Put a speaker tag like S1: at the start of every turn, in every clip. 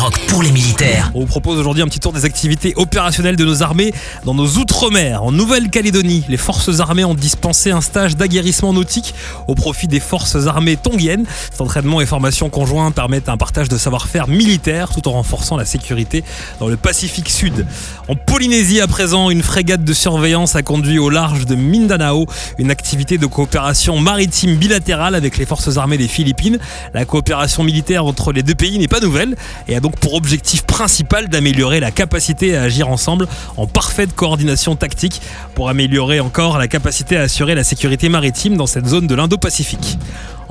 S1: Skyrock pour les militaires.
S2: On vous propose aujourd'hui un petit tour des activités opérationnelles de nos armées dans nos outre-mer. En Nouvelle-Calédonie, les forces armées ont dispensé un stage d'aguerrissement nautique au profit des forces armées tongiennes. Cet entraînement et formation conjoints permettent un partage de savoir-faire militaire tout en renforçant la sécurité dans le Pacifique Sud. En Polynésie à présent, une frégate de surveillance a conduit au large de Mindanao une activité de coopération maritime bilatérale avec les forces armées des Philippines. La coopération militaire entre les deux pays n'est pas nouvelle et a donc pour objectif principal d'améliorer la capacité à agir ensemble en parfaite coordination tactique pour améliorer encore la capacité à assurer la sécurité maritime dans cette zone de l'Indo-Pacifique.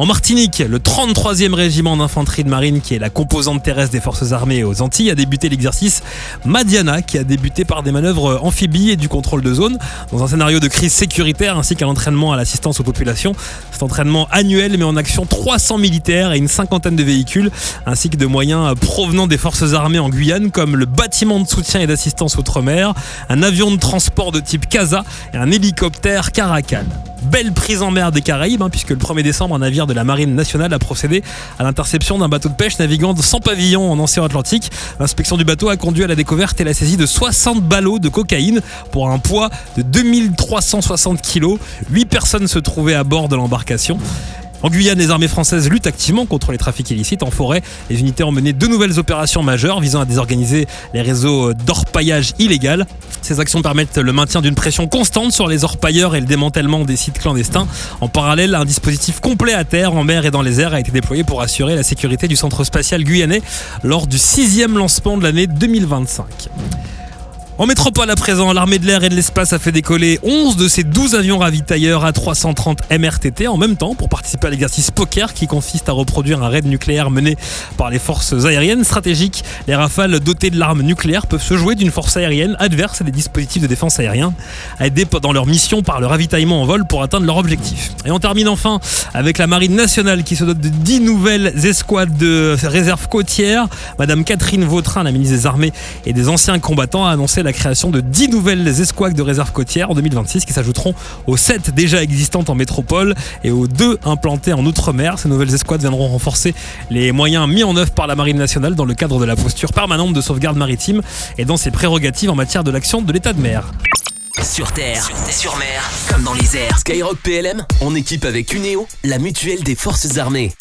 S2: En Martinique, le 33e régiment d'infanterie de marine, qui est la composante terrestre des forces armées aux Antilles, a débuté l'exercice Madiana, qui a débuté par des manœuvres amphibies et du contrôle de zone, dans un scénario de crise sécuritaire ainsi qu'un entraînement à l'assistance aux populations. Cet entraînement annuel met en action 300 militaires et une cinquantaine de véhicules, ainsi que de moyens provenant des forces armées en Guyane, comme le bâtiment de soutien et d'assistance outre-mer, un avion de transport de type Casa et un hélicoptère Caracal. Belle prise en mer des Caraïbes, puisque le 1er décembre, un navire de la Marine nationale a procédé à l'interception d'un bateau de pêche naviguant sans pavillon en océan Atlantique. L'inspection du bateau a conduit à la découverte et la saisie de 60 ballots de cocaïne pour un poids de 2360 kg. 8 personnes se trouvaient à bord de l'embarcation. En Guyane, les armées françaises luttent activement contre les trafics illicites. En forêt, les unités ont mené 2 nouvelles opérations majeures visant à désorganiser les réseaux d'orpaillage illégal. Ces actions permettent le maintien d'une pression constante sur les orpailleurs et le démantèlement des sites clandestins. En parallèle, un dispositif complet à terre, en mer et dans les airs a été déployé pour assurer la sécurité du centre spatial guyanais lors du 6e lancement de l'année 2025. En métropole à présent, l'armée de l'air et de l'espace a fait décoller 11 de ses 12 avions ravitailleurs A330 MRTT en même temps pour participer à l'exercice Poker qui consiste à reproduire un raid nucléaire mené par les forces aériennes stratégiques. Les Rafales dotés de l'arme nucléaire peuvent se jouer d'une force aérienne adverse à des dispositifs de défense aériens, aidés dans leur mission par le ravitaillement en vol pour atteindre leur objectif. Et on termine enfin avec la Marine nationale qui se dote de 10 nouvelles escouades de réserve côtière. Madame Catherine Vautrin, la ministre des Armées et des anciens combattants, a annoncé la création de 10 nouvelles escouades de réserve côtière en 2026 qui s'ajouteront aux 7 déjà existantes en métropole et aux 2 implantées en outre-mer. Ces nouvelles escouades viendront renforcer les moyens mis en œuvre par la Marine nationale dans le cadre de la posture permanente de sauvegarde maritime et dans ses prérogatives en matière de l'action de l'État de mer.
S1: Sur terre, sur mer, comme dans les airs.
S3: Skyrock PLM, on équipe avec Cuneo, la mutuelle des forces armées.